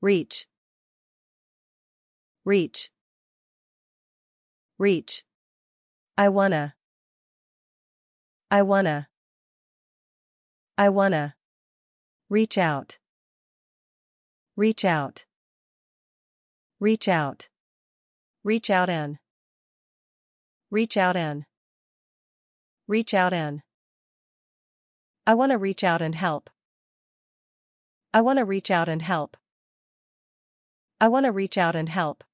reach, reach, reach. I wanna, I wanna, I wanna. Reach out, reach out, reach out. Reach out and, reach out and, reach out and. I wanna reach out and help. I wanna reach out and help. I wanna reach out and help.